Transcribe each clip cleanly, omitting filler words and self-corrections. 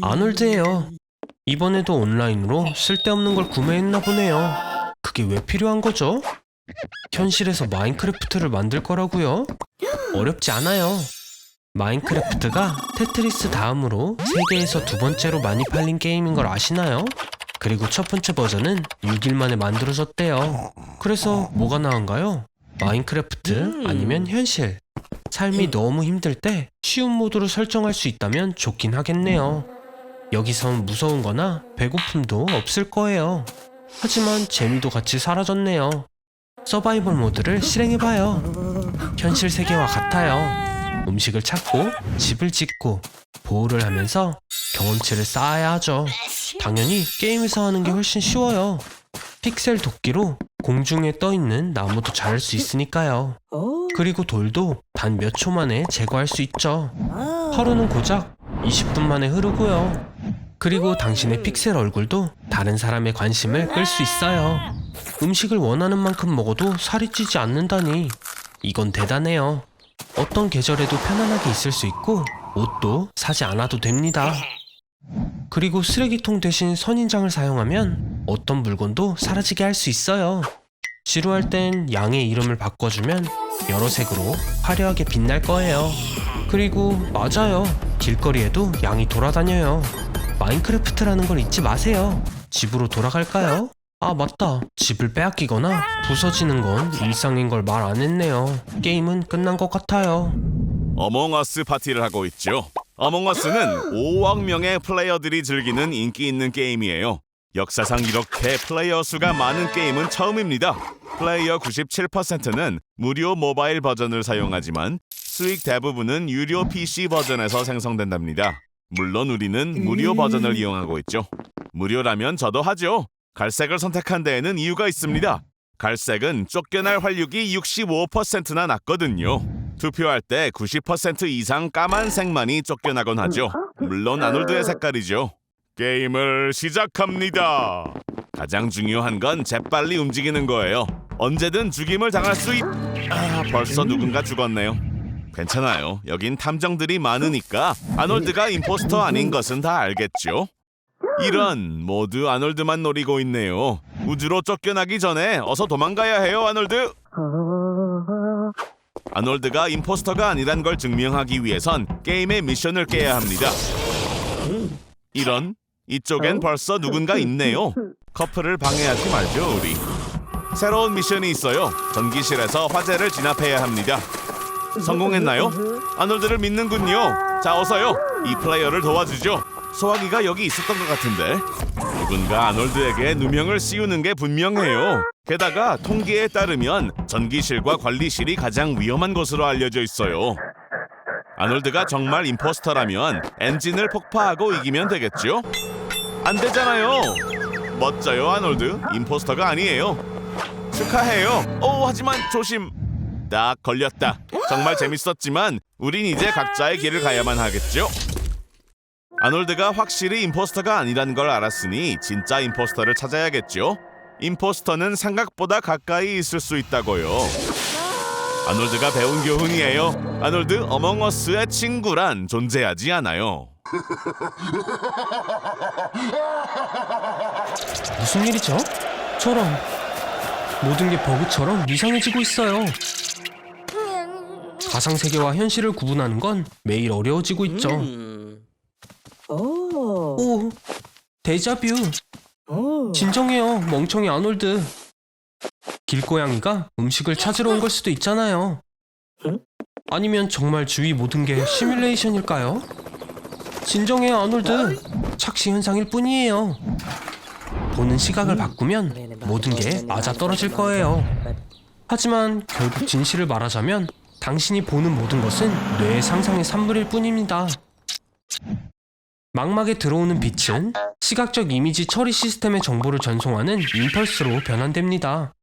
아놀드예요. 이번에도 온라인으로 쓸데없는 걸 구매했나 보네요. 그게 왜 필요한 거죠? 현실에서 마인크래프트를 만들 거라고요? 어렵지 않아요. 마인크래프트가 테트리스 다음으로 세계에서 두 번째로 많이 팔린 게임인 걸 아시나요? 그리고 첫 번째 버전은 6일 만에 만들어졌대요. 그래서 뭐가 나은가요? 마인크래프트 아니면 현실. 삶이 너무 힘들 때 쉬운 모드로 설정할 수 있다면 좋긴 하겠네요. 여기선 무서운 거나 배고픔도 없을 거예요. 하지만 재미도 같이 사라졌네요. 서바이벌 모드를 실행해봐요. 현실 세계와 같아요. 음식을 찾고 집을 짓고 보호를 하면서 경험치를 쌓아야 하죠. 당연히 게임에서 하는 게 훨씬 쉬워요. 픽셀 도끼로 공중에 떠있는 나무도 자를 수 있으니까요. 그리고 돌도 단 몇 초 만에 제거할 수 있죠. 하루는 고작 20분 만에 흐르고요. 그리고 당신의 픽셀 얼굴도 다른 사람의 관심을 끌 수 있어요. 음식을 원하는 만큼 먹어도 살이 찌지 않는다니 이건 대단해요. 어떤 계절에도 편안하게 있을 수 있고 옷도 사지 않아도 됩니다. 그리고 쓰레기통 대신 선인장을 사용하면 어떤 물건도 사라지게 할 수 있어요. 지루할 땐 양의 이름을 바꿔주면 여러 색으로 화려하게 빛날 거예요. 그리고 맞아요. 길거리에도 양이 돌아다녀요. 마인크래프트라는 걸 잊지 마세요. 집으로 돌아갈까요? 아 맞다. 집을 빼앗기거나 부서지는 건 일상인 걸 말 안 했네요. 게임은 끝난 것 같아요. 어몽어스 파티를 하고 있죠. 어몽어스는 5억 명의 플레이어들이 즐기는 인기 있는 게임이에요. 역사상 이렇게 플레이어 수가 많은 게임은 처음입니다. 플레이어 97%는 무료 모바일 버전을 사용하지만 수익 대부분은 유료 PC 버전에서 생성된답니다. 물론 우리는 무료 버전을 이용하고 있죠. 무료라면 저도 하죠. 갈색을 선택한 데에는 이유가 있습니다. 갈색은 쫓겨날 활력이 65%나 낮거든요. 투표할 때 90% 이상 까만색만이 쫓겨나곤 하죠. 물론 아놀드의 색깔이죠. 게임을 시작합니다. 가장 중요한 건 재빨리 움직이는 거예요. 언제든 죽임을 당할 수 벌써 누군가 죽었네요. 괜찮아요. 여긴 탐정들이 많으니까 아놀드가 임포스터 아닌 것은 다 알겠죠? 이런 모두 아놀드만 노리고 있네요. 우주로 쫓겨나기 전에 어서 도망가야 해요, 아놀드. 아놀드가 임포스터가 아니란 걸 증명하기 위해선 게임의 미션을 깨야 합니다. 이런, 이쪽엔 벌써 누군가 있네요. 커플을 방해하지 말죠, 우리. 새로운 미션이 있어요. 전기실에서 화재를 진압해야 합니다. 성공했나요? 아놀드를 믿는군요. 자, 어서요. 이 플레이어를 도와주죠. 소화기가 여기 있었던 것 같은데. 누군가 아놀드에게 누명을 씌우는 게 분명해요. 게다가 통계에 따르면 전기실과 관리실이 가장 위험한 곳으로 알려져 있어요. 아놀드가 정말 임포스터라면 엔진을 폭파하고 이기면 되겠죠? 안 되잖아요. 멋져요, 아놀드. 임포스터가 아니에요. 축하해요. 하지만 조심. 딱 걸렸다. 정말 재밌었지만 우린 이제 각자의 길을 가야만 하겠죠? 아놀드가 확실히 임포스터가 아니란 걸 알았으니 진짜 임포스터를 찾아야겠죠? 임포스터는 생각보다 가까이 있을 수 있다고요. 아놀드가 배운 교훈이에요. 아놀드, 어몽어스의 친구란 존재하지 않아요. 무슨 일이죠? 저런 모든 게 버그처럼 이상해지고 있어요. 가상세계와 현실을 구분하는 건 매일 어려워지고 있죠. 오, 데자뷰. 진정해요, 멍청이 아놀드. 길고양이가 음식을 찾으러 온 걸 수도 있잖아요. 아니면 정말 주위 모든 게 시뮬레이션일까요? 진정해요, 아놀드. 착시 현상일 뿐이에요. 보는 시각을 바꾸면 모든 게 맞아떨어질 거예요. 하지만 결국 진실을 말하자면 당신이 보는 모든 것은 뇌의 상상의 산물일 뿐입니다. 망막에 들어오는 빛은 시각적 이미지 처리 시스템의 정보를 전송하는 임펄스로 변환됩니다.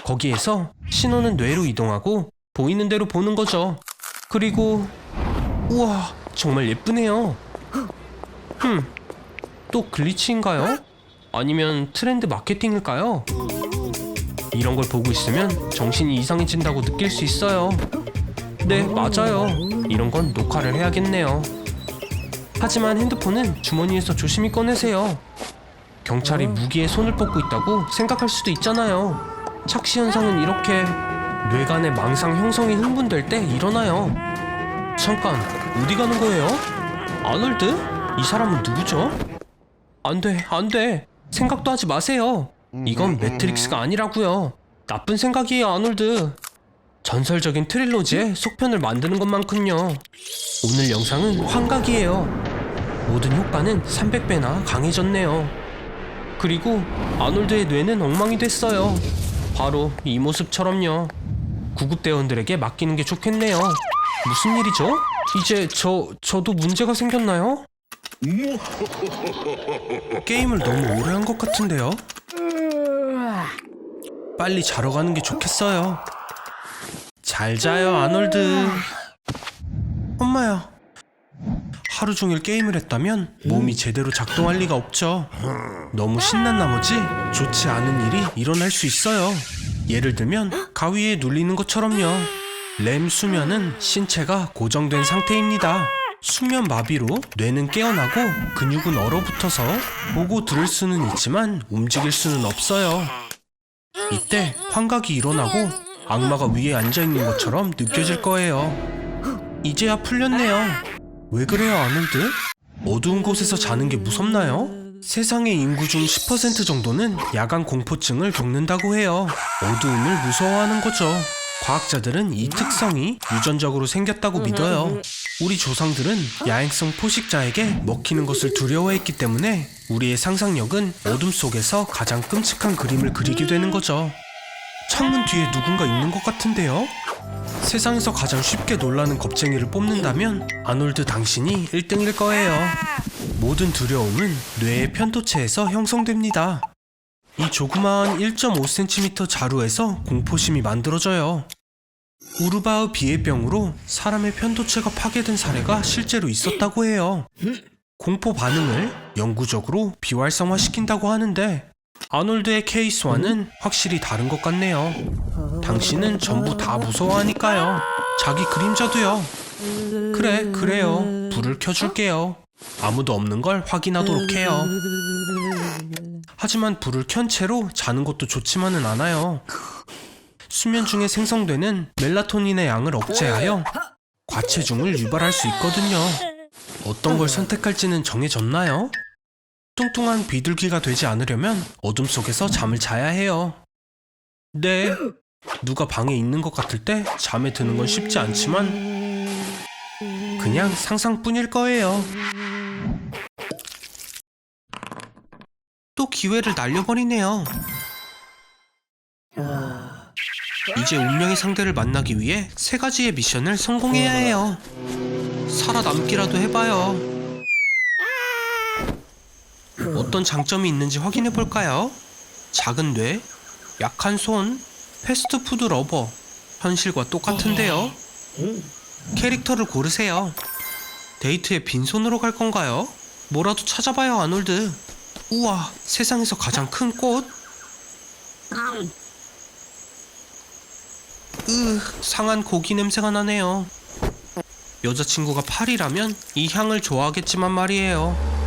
거기에서 신호는 뇌로 이동하고 보이는 대로 보는 거죠. 그리고 우와, 정말 예쁘네요. 또 글리치인가요? 아니면 트렌드 마케팅일까요? 이런 걸 보고 있으면 정신이 이상해진다고 느낄 수 있어요. 네, 맞아요. 이런 건 녹화를 해야겠네요. 하지만 핸드폰은 주머니에서 조심히 꺼내세요. 경찰이 무기에 손을 뻗고 있다고 생각할 수도 있잖아요. 착시 현상은 이렇게 뇌간의 망상 형성이 흥분될 때 일어나요. 잠깐, 어디 가는 거예요? 아놀드? 이 사람은 누구죠? 안 돼. 생각도 하지 마세요. 이건 매트릭스가 아니라고요. 나쁜 생각이에요, 아놀드. 전설적인 트릴로지의 속편을 만드는 것만큼요. 오늘 영상은 환각이에요. 모든 효과는 300배나 강해졌네요. 그리고 아놀드의 뇌는 엉망이 됐어요. 바로 이 모습처럼요. 구급대원들에게 맡기는 게 좋겠네요. 무슨 일이죠? 이제 저도 문제가 생겼나요? 게임을 너무 오래 한 것 같은데요? 빨리 자러 가는 게 좋겠어요. 잘 자요, 아놀드. 엄마야. 하루 종일 게임을 했다면 몸이 제대로 작동할 리가 없죠. 너무 신난 나머지 좋지 않은 일이 일어날 수 있어요. 예를 들면 가위에 눌리는 것처럼요. 렘 수면은 신체가 고정된 상태입니다. 수면 마비로 뇌는 깨어나고 근육은 얼어붙어서 보고 들을 수는 있지만 움직일 수는 없어요. 이때 환각이 일어나고 악마가 위에 앉아있는 것처럼 느껴질 거예요. 이제야 풀렸네요. 왜 그래요, 아놀드? 어두운 곳에서 자는 게 무섭나요? 세상의 인구 중 10% 정도는 야간 공포증을 겪는다고 해요. 어두움을 무서워하는 거죠. 과학자들은 이 특성이 유전적으로 생겼다고 믿어요. 우리 조상들은 야행성 포식자에게 먹히는 것을 두려워했기 때문에 우리의 상상력은 어둠 속에서 가장 끔찍한 그림을 그리게 되는 거죠. 창문 뒤에 누군가 있는 것 같은데요? 세상에서 가장 쉽게 놀라는 겁쟁이를 뽑는다면 아놀드 당신이 1등일 거예요. 모든 두려움은 뇌의 편도체에서 형성됩니다. 이 조그마한 1.5cm 자루에서 공포심이 만들어져요. 우르바흐 비애병으로 사람의 편도체가 파괴된 사례가 실제로 있었다고 해요. 공포 반응을 영구적으로 비활성화시킨다고 하는데 아놀드의 케이스와는 확실히 다른 것 같네요. 당신은 전부 다 무서워하니까요. 자기 그림자도요. 그래요. 불을 켜줄게요. 아무도 없는 걸 확인하도록 해요. 하지만 불을 켠 채로 자는 것도 좋지만은 않아요. 수면 중에 생성되는 멜라토닌의 양을 억제하여 과체중을 유발할 수 있거든요. 어떤 걸 선택할지는 정해졌나요? 뚱뚱한 비둘기가 되지 않으려면 어둠 속에서 잠을 자야 해요. 네, 누가 방에 있는 것 같을 때 잠에 드는 건 쉽지 않지만 그냥 상상뿐일 거예요. 또 기회를 날려버리네요. 이제 운명의 상대를 만나기 위해 3가지의 미션을 성공해야 해요. 살아남기라도 해봐요. 어떤 장점이 있는지 확인해볼까요? 작은 뇌, 약한 손, 패스트푸드 러버. 현실과 똑같은데요. 캐릭터를 고르세요. 데이트에 빈손으로 갈 건가요? 뭐라도 찾아봐요, 아놀드. 우와, 세상에서 가장 큰 꽃? 상한 고기 냄새가 나네요. 여자친구가 파리라면 이 향을 좋아하겠지만 말이에요.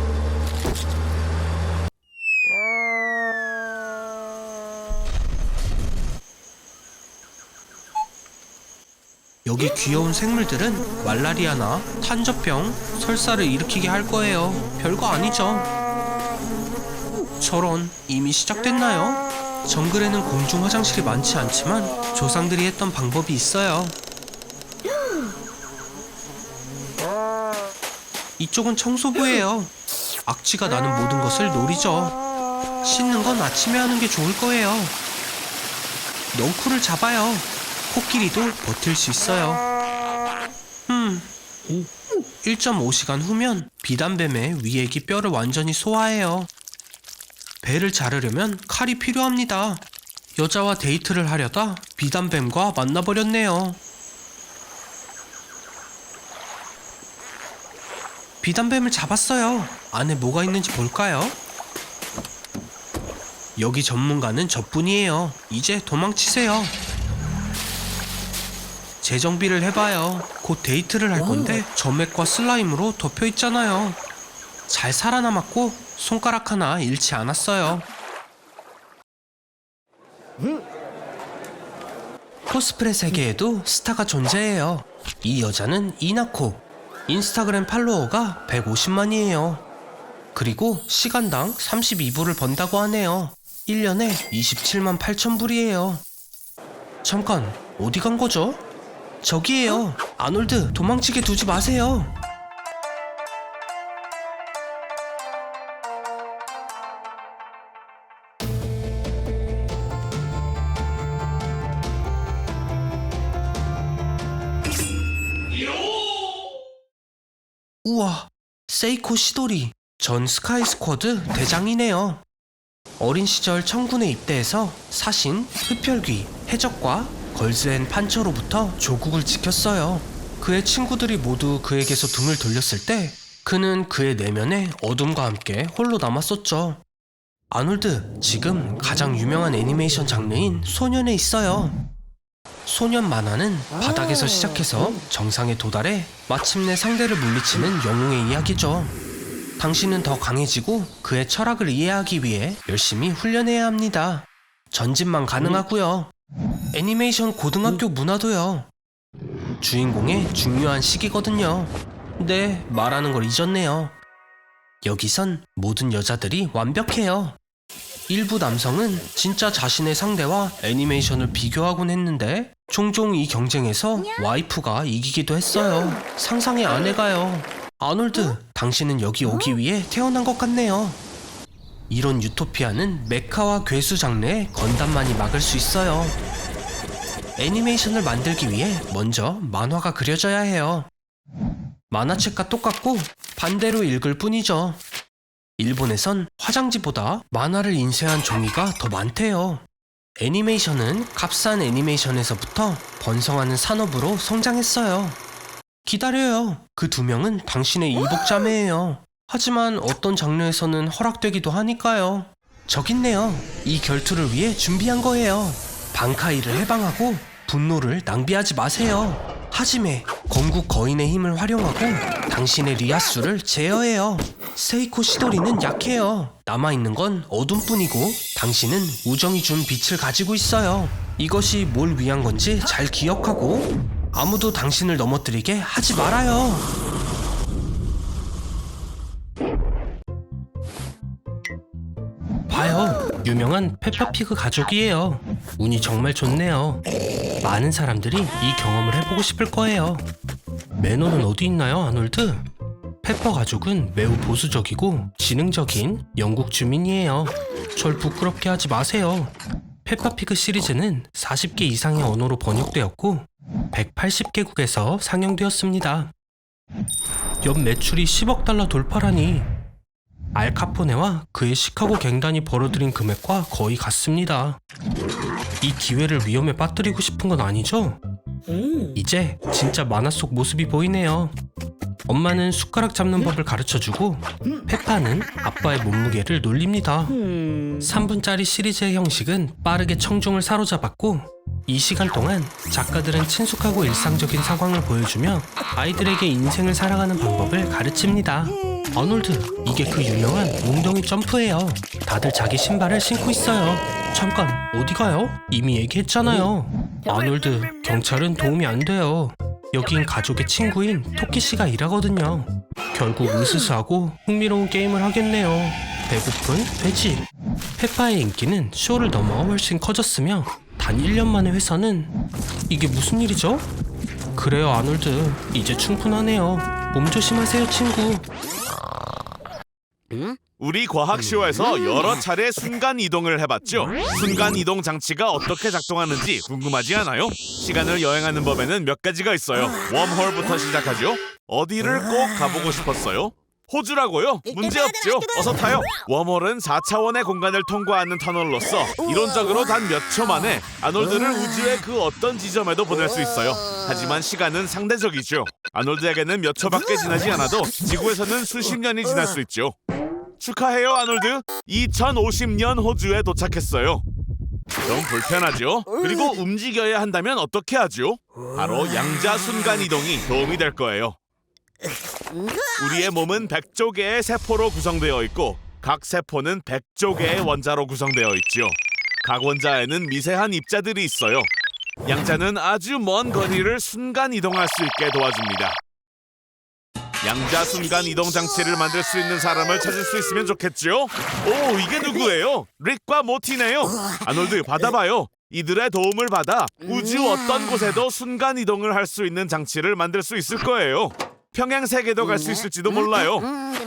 여기 귀여운 생물들은 말라리아나 탄저병, 설사를 일으키게 할 거예요. 별거 아니죠. 저런, 이미 시작됐나요? 정글에는 공중 화장실이 많지 않지만 조상들이 했던 방법이 있어요. 이쪽은 청소부예요. 악취가 나는 모든 것을 노리죠. 씻는 건 아침에 하는 게 좋을 거예요. 넝쿨을 잡아요. 코끼리도 버틸 수 있어요. 1.5시간 후면 비단뱀의 위액이 뼈를 완전히 소화해요. 배를 자르려면 칼이 필요합니다. 여자와 데이트를 하려다 비단뱀과 만나버렸네요. 비단뱀을 잡았어요. 안에 뭐가 있는지 볼까요? 여기 전문가는 저뿐이에요. 이제 도망치세요. 재정비를 해봐요. 곧 데이트를 할 건데 점액과 슬라임으로 덮여 있잖아요. 잘 살아남았고 손가락 하나 잃지 않았어요. 코스프레 세계에도 스타가 존재해요. 이 여자는 이나코. 인스타그램 팔로워가 150만이에요. 그리고 시간당 32불을 번다고 하네요. 1년에 27만 8천 불이에요. 잠깐, 어디 간 거죠? 저기에요. 아놀드, 도망치게 두지 마세요. 우와, 세이코 시도리. 전 스카이 스쿼드 대장이네요. 어린 시절 청군에 입대해서 사신, 흡혈귀, 해적과 걸즈앤 판처로부터 조국을 지켰어요. 그의 친구들이 모두 그에게서 등을 돌렸을 때 그는 그의 내면에 어둠과 함께 홀로 남았었죠. 아놀드, 지금 가장 유명한 애니메이션 장르인 소년에 있어요. 소년 만화는 바닥에서 시작해서 정상에 도달해 마침내 상대를 물리치는 영웅의 이야기죠. 당신은 더 강해지고 그의 철학을 이해하기 위해 열심히 훈련해야 합니다. 전진만 가능하고요. 애니메이션 고등학교 문화도요. 주인공의 중요한 시기거든요. 네, 말하는 걸 잊었네요. 여기선 모든 여자들이 완벽해요. 일부 남성은 진짜 자신의 상대와 애니메이션을 비교하곤 했는데 종종 이 경쟁에서 와이프가 이기기도 했어요. 상상이 안 해가요. 아놀드, 당신은 여기 오기 위해 태어난 것 같네요. 이런 유토피아는 메카와 괴수 장르의 건담만이 막을 수 있어요. 애니메이션을 만들기 위해 먼저 만화가 그려져야 해요. 만화책과 똑같고 반대로 읽을 뿐이죠. 일본에선 화장지보다 만화를 인쇄한 종이가 더 많대요. 애니메이션은 값싼 애니메이션에서부터 번성하는 산업으로 성장했어요. 기다려요. 그 두 명은 당신의 이복자매예요. 하지만 어떤 장르에서는 허락되기도 하니까요. 저기 있네요. 이 결투를 위해 준비한 거예요. 방카이를 해방하고 분노를 낭비하지 마세요. 하지메, 건국 거인의 힘을 활용하고 당신의 리아수를 제어해요. 세이코 시도리는 약해요. 남아있는 건 어둠뿐이고 당신은 우정이 준 빛을 가지고 있어요. 이것이 뭘 위한 건지 잘 기억하고 아무도 당신을 넘어뜨리게 하지 말아요. 봐요. 유명한 페퍼피그 가족이에요. 운이 정말 좋네요. 많은 사람들이 이 경험을 해보고 싶을 거예요. 매너는 어디 있나요, 아놀드? 페퍼 가족은 매우 보수적이고 지능적인 영국 주민이에요. 절 부끄럽게 하지 마세요. 페퍼피그 시리즈는 40개 이상의 언어로 번역되었고 180개국에서 상영되었습니다. 연 매출이 10억 달러 돌파라니. 알카포네와 그의 시카고 갱단이 벌어들인 금액과 거의 같습니다. 이 기회를 위험에 빠뜨리고 싶은 건 아니죠? 이제 진짜 만화 속 모습이 보이네요. 엄마는 숟가락 잡는 법을 가르쳐주고 페파는 아빠의 몸무게를 놀립니다. 3분짜리 시리즈의 형식은 빠르게 청중을 사로잡았고 이 시간 동안 작가들은 친숙하고 일상적인 상황을 보여주며 아이들에게 인생을 살아가는 방법을 가르칩니다. 아놀드, 이게 그 유명한 웅덩이 점프예요. 다들 자기 신발을 신고 있어요. 잠깐, 어디 가요? 이미 얘기했잖아요. 아놀드, 경찰은 도움이 안 돼요. 여긴 가족의 친구인 토끼씨가 일하거든요. 결국 으스스하고 흥미로운 게임을 하겠네요. 배고픈 돼지. 페파의 인기는 쇼를 넘어 훨씬 커졌으며 단 1년 만에 회사는 이게 무슨 일이죠? 그래요, 아놀드. 이제 충분하네요. 몸 조심하세요, 친구. 우리 과학쇼에서 여러 차례 순간 이동을 해봤죠. 순간 이동 장치가 어떻게 작동하는지 궁금하지 않아요? 시간을 여행하는 법에는 몇 가지가 있어요. 웜홀부터 시작하죠. 어디를 꼭 가보고 싶었어요? 호주라고요? 문제없죠. 어서 타요. 웜홀은 4차원의 공간을 통과하는 터널로서 이론적으로 단 몇 초 만에 아놀드를 우주의 그 어떤 지점에도 보낼 수 있어요. 하지만 시간은 상대적이죠. 아놀드에게는 몇 초밖에 지나지 않아도 지구에서는 수십 년이 지날 수 있죠. 축하해요, 아놀드. 2050년 호주에 도착했어요. 좀 불편하죠? 그리고 움직여야 한다면 어떻게 하죠? 바로 양자 순간 이동이 도움이 될 거예요. 우리의 몸은 100조 개의 세포로 구성되어 있고 각 세포는 100조 개의 원자로 구성되어 있죠. 각 원자에는 미세한 입자들이 있어요. 양자는 아주 먼 거리를 순간 이동할 수 있게 도와줍니다. 양자 순간 이동 장치를 만들 수 있는 사람을 찾을 수 있으면 좋겠죠? 오, 이게 누구예요? 릭과 모티네요. 아놀드, 받아봐요. 이들의 도움을 받아 우주 어떤 곳에도 순간 이동을 할 수 있는 장치를 만들 수 있을 거예요. 평행 세계도 갈 수 있을지도 몰라요.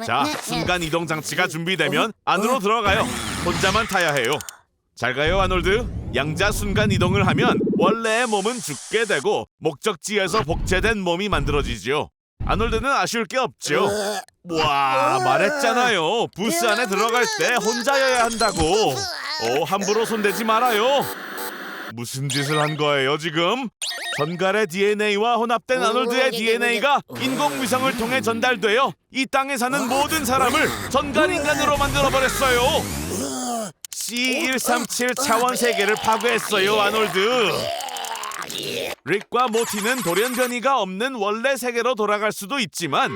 자, 순간 이동 장치가 준비되면 안으로 들어가요. 혼자만 타야 해요. 잘 가요, 아놀드. 양자 순간 이동을 하면 원래의 몸은 죽게 되고 목적지에서 복제된 몸이 만들어지죠. 아놀드는 아쉬울 게 없죠. 와, 말했잖아요. 부스 안에 들어갈 때 혼자여야 한다고. 오, 함부로 손대지 말아요. 무슨 짓을 한 거예요, 지금? 전갈의 DNA와 혼합된 아놀드의 DNA가 인공위성을 통해 전달되어 이 땅에 사는 모든 사람을 전갈인간으로 만들어버렸어요. C137 차원 세계를 파괴했어요, 아놀드. 릭과 모티는 돌연변이가 없는 원래 세계로 돌아갈 수도 있지만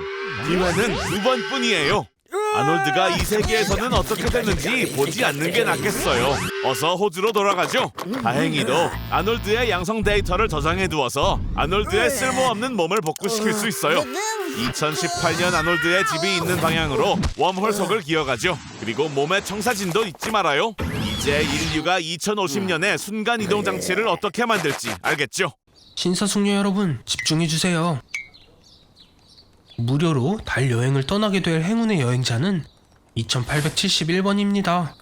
기회는 2번뿐이에요. 아놀드가 이 세계에서는 어떻게 되는지 보지 않는 게 낫겠어요. 어서 호주로 돌아가죠. 다행히도 아놀드의 양성 데이터를 저장해두어서 아놀드의 쓸모없는 몸을 복구시킬 수 있어요. 2018년 아놀드의 집이 있는 방향으로 웜홀 속을 기어가죠. 그리고 몸의 청사진도 잊지 말아요. 이제 인류가 2050년에 순간이동 장치를 어떻게 만들지 알겠죠? 신사숙녀 여러분, 집중해주세요. 무료로 달 여행을 떠나게 될 행운의 여행자는 2871번입니다.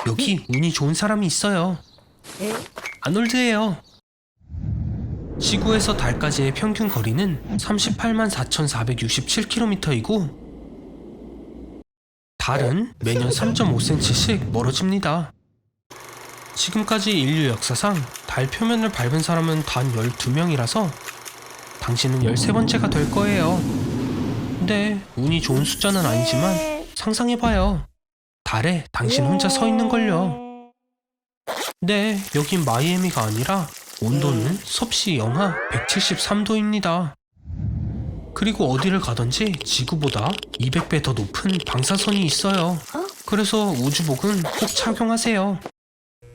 여기 운이 좋은 사람이 있어요. 아놀드예요. 지구에서 달까지의 평균 거리는 38만 4,467km이고 달은 매년 3.5cm씩 멀어집니다. 지금까지 인류 역사상 달 표면을 밟은 사람은 단 12명이라서 당신은 13번째가 될 거예요. 근데 운이 좋은 숫자는 아니지만 상상해봐요. 달에 당신 혼자 서 있는걸요. 네, 여긴 마이애미가 아니라 온도는 섭씨 영하 173도입니다. 그리고 어디를 가든지 지구보다 200배 더 높은 방사선이 있어요. 그래서 우주복은 꼭 착용하세요.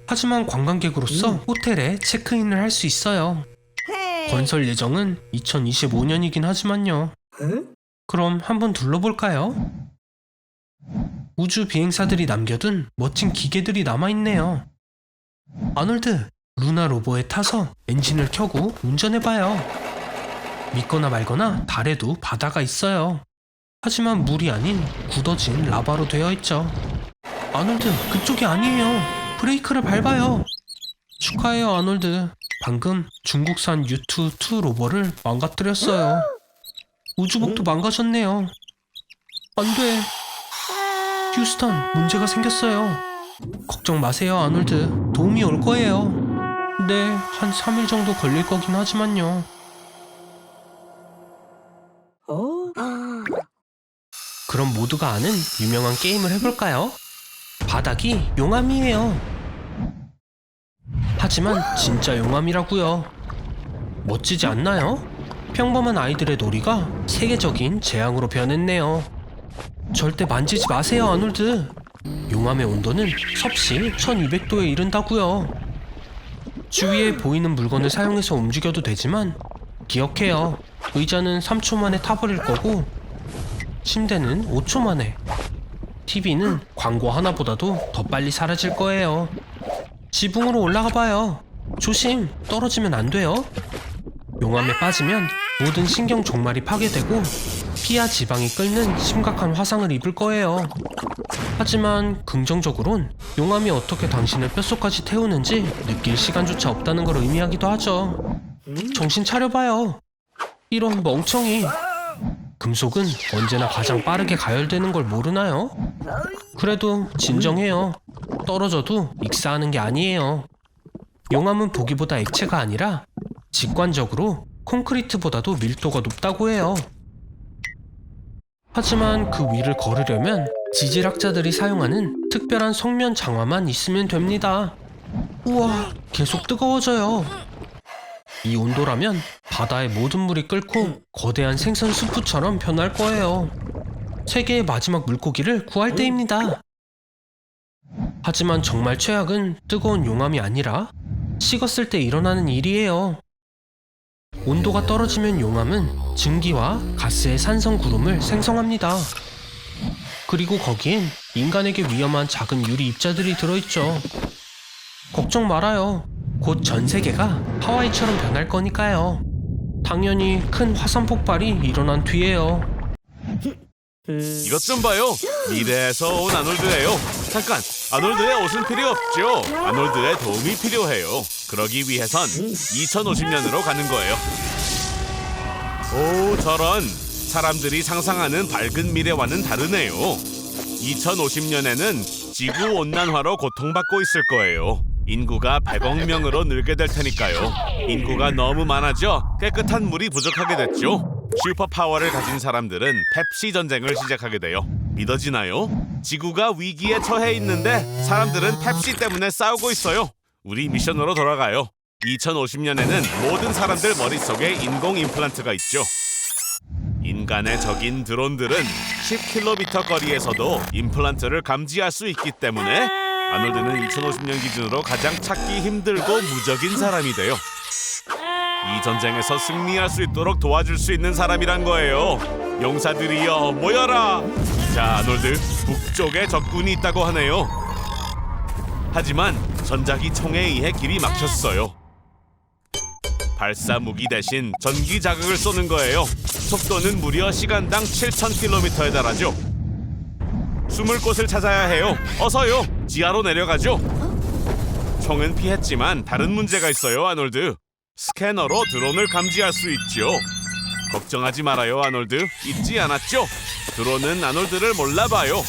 하지만 관광객으로서 호텔에 체크인을 할 수 있어요. 건설 예정은 2025년이긴 하지만요. 그럼 한번 둘러볼까요? 우주 비행사들이 남겨둔 멋진 기계들이 남아있네요. 아놀드, 루나 로버에 타서 엔진을 켜고 운전해봐요. 믿거나 말거나 달에도 바다가 있어요. 하지만 물이 아닌 굳어진 라바로 되어 있죠. 아놀드, 그쪽이 아니에요. 브레이크를 밟아요. 축하해요, 아놀드. 방금 중국산 U2 로버를 망가뜨렸어요. 우주복도 망가졌네요. 안 돼. 휴스턴, 문제가 생겼어요. 걱정 마세요, 아놀드. 도움이 올 거예요. 네, 한 3일 정도 걸릴 거긴 하지만요. 그럼 모두가 아는 유명한 게임을 해볼까요? 바닥이 용암이에요. 하지만 진짜 용암이라고요. 멋지지 않나요? 평범한 아이들의 놀이가 세계적인 재앙으로 변했네요. 절대 만지지 마세요, 아놀드. 용암의 온도는 섭씨 1200도에 이른다고요. 주위에 보이는 물건을 사용해서 움직여도 되지만 기억해요. 의자는 3초 만에 타버릴 거고 침대는 5초 만에, TV는 광고 하나보다도 더 빨리 사라질 거예요. 지붕으로 올라가 봐요. 조심, 떨어지면 안 돼요. 용암에 빠지면 모든 신경 종말이 파괴되고 피와 지방이 끓는 심각한 화상을 입을 거예요. 하지만 긍정적으론 용암이 어떻게 당신의 뼛속까지 태우는지 느낄 시간조차 없다는 걸 의미하기도 하죠. 정신 차려봐요. 이런 멍청이. 금속은 언제나 가장 빠르게 가열되는 걸 모르나요? 그래도 진정해요. 떨어져도 익사하는 게 아니에요. 용암은 보기보다 액체가 아니라 직관적으로 콘크리트보다도 밀도가 높다고 해요. 하지만 그 위를 걸으려면 지질학자들이 사용하는 특별한 성면 장화만 있으면 됩니다. 우와, 계속 뜨거워져요. 이 온도라면 바다의 모든 물이 끓고 거대한 생선 수프처럼 변할 거예요. 세계의 마지막 물고기를 구할 때입니다. 하지만 정말 최악은 뜨거운 용암이 아니라 식었을 때 일어나는 일이에요. 온도가 떨어지면 용암은 증기와 가스의 산성 구름을 생성합니다. 그리고 거기엔 인간에게 위험한 작은 유리 입자들이 들어있죠. 걱정 말아요. 곧 전 세계가 하와이처럼 변할 거니까요. 당연히 큰 화산 폭발이 일어난 뒤에요. 이것 좀 봐요. 미래에서 온 아놀드예요. 잠깐, 아놀드의 옷은 필요 없죠. 아놀드의 도움이 필요해요. 그러기 위해선 2050년으로 가는 거예요. 오, 저런. 사람들이 상상하는 밝은 미래와는 다르네요. 2050년에는 지구 온난화로 고통받고 있을 거예요. 인구가 100억 명으로 늘게 될 테니까요. 인구가 너무 많아져 깨끗한 물이 부족하게 됐죠. 슈퍼파워를 가진 사람들은 펩시 전쟁을 시작하게 돼요. 믿어지나요? 지구가 위기에 처해 있는데 사람들은 펩시 때문에 싸우고 있어요. 우리 미션으로 돌아가요. 2050년에는 모든 사람들 머릿속에 인공 임플란트가 있죠. 인간의 적인 드론들은 10km 거리에서도 임플란트를 감지할 수 있기 때문에 아놀드는 2050년 기준으로 가장 찾기 힘들고 무적인 사람이 돼요. 이 전쟁에서 승리할 수 있도록 도와줄 수 있는 사람이란 거예요. 용사들이여 모여라. 자, 아놀드, 북쪽에 적군이 있다고 하네요. 하지만 전자기 총에 의해 길이 막혔어요. 발사 무기 대신 전기 자극을 쏘는 거예요. 속도는 무려 시간당 7,000km에 달하죠. 숨을 곳을 찾아야 해요. 어서요. 지하로 내려가죠. 총은 피했지만 다른 문제가 있어요, 아놀드. 스캐너로 드론을 감지할 수 있죠. 걱정하지 말아요, 아놀드. 잊지 않았죠? 드론은 아놀드를 몰라봐요.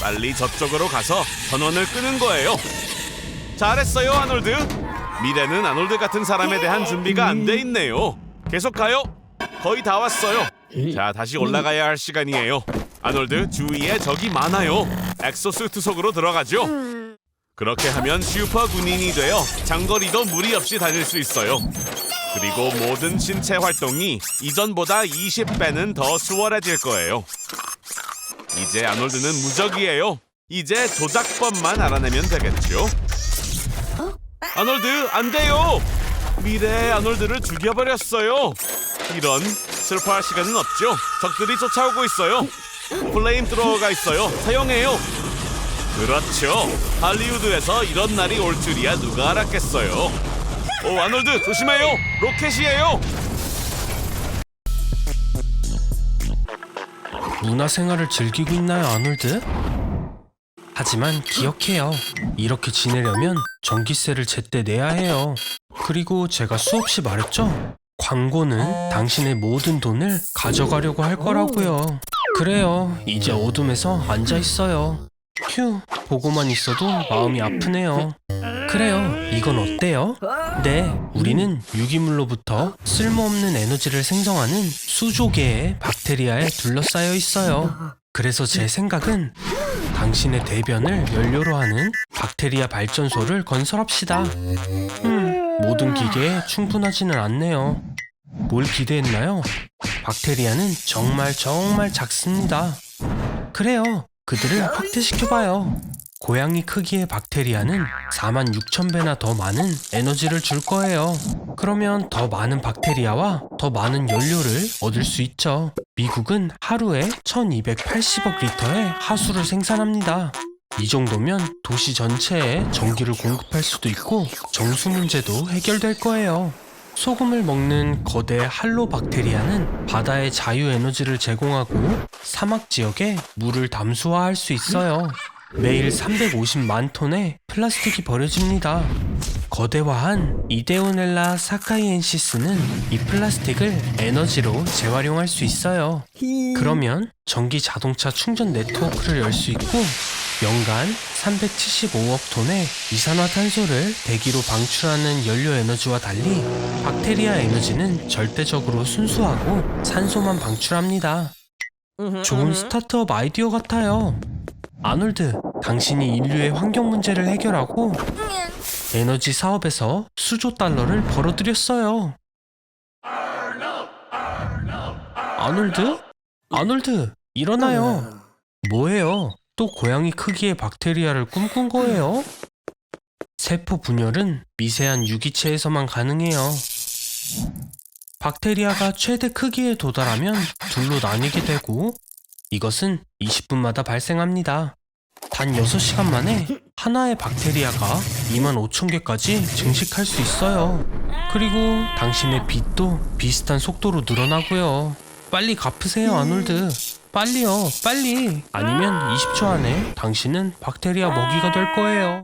빨리 저쪽으로 가서 전원을 끄는 거예요. 잘했어요, 아놀드. 미래는 아놀드 같은 사람에 대한 준비가 안 돼 있네요. 계속 가요. 거의 다 왔어요. 자, 다시 올라가야 할 시간이에요. 아놀드, 주위에 적이 많아요. 엑소수트 속으로 들어가죠. 그렇게 하면 슈퍼 군인이 되어 장거리도 무리 없이 다닐 수 있어요. 그리고 모든 신체 활동이 이전보다 20배는 더 수월해질 거예요. 이제 아놀드는 무적이에요. 이제 조작법만 알아내면 되겠죠. 아놀드, 안 돼요! 미래의 아놀드를 죽여버렸어요. 이런, 슬퍼할 시간은 없죠. 적들이 쫓아오고 있어요. 플레임 트로어가 있어요. 사용해요. 그렇죠. 할리우드에서 이런 날이 올 줄이야 누가 알았겠어요. 오, 아놀드 조심해요. 로켓이에요. 문화생활을 즐기고 있나요, 아놀드? 하지만 기억해요. 이렇게 지내려면 전기세를 제때 내야 해요. 그리고 제가 수없이 말했죠? 광고는 당신의 모든 돈을 가져가려고 할 거라고요. 그래요. 이제 어둠에서 앉아있어요. 휴, 보고만 있어도 마음이 아프네요. 그래요. 이건 어때요? 네, 우리는 유기물로부터 쓸모없는 에너지를 생성하는 수조 개의 박테리아에 둘러싸여 있어요. 그래서 제 생각은 당신의 대변을 연료로 하는 박테리아 발전소를 건설합시다. 모든 기계에 충분하지는 않네요. 뭘 기대했나요? 박테리아는 정말 작습니다. 그래요. 그들을 확대시켜봐요. 고양이 크기의 박테리아는 46,000배나 더 많은 에너지를 줄 거예요. 그러면 더 많은 박테리아와 더 많은 연료를 얻을 수 있죠. 미국은 하루에 1280억 리터의 하수를 생산합니다. 이 정도면 도시 전체에 전기를 공급할 수도 있고 정수 문제도 해결될 거예요. 소금을 먹는 거대 할로 박테리아는 바다에 자유 에너지를 제공하고 사막 지역에 물을 담수화할 수 있어요. 매일 350만 톤의 플라스틱이 버려집니다. 거대화한 이데오넬라 사카이엔시스는 이 플라스틱을 에너지로 재활용할 수 있어요. 그러면 전기 자동차 충전 네트워크를 열 수 있고 연간 375억 톤의 이산화탄소를 대기로 방출하는 연료 에너지와 달리 박테리아 에너지는 절대적으로 순수하고 산소만 방출합니다. 좋은 스타트업 아이디어 같아요. 아놀드, 당신이 인류의 환경 문제를 해결하고 에너지 사업에서 수조 달러를 벌어들였어요. 아놀드? 아놀드, 일어나요. 뭐예요? 또 고양이 크기의 박테리아를 꿈꾼 거예요? 세포 분열은 미세한 유기체에서만 가능해요. 박테리아가 최대 크기에 도달하면 둘로 나뉘게 되고 이것은 20분마다 발생합니다. 단 6시간 만에 하나의 박테리아가 25,000개까지 증식할 수 있어요. 그리고 당신의 빚도 비슷한 속도로 늘어나고요. 빨리 갚으세요, 아놀드. 빨리요, 빨리. 아니면 20초 안에 당신은 박테리아 먹이가 될 거예요.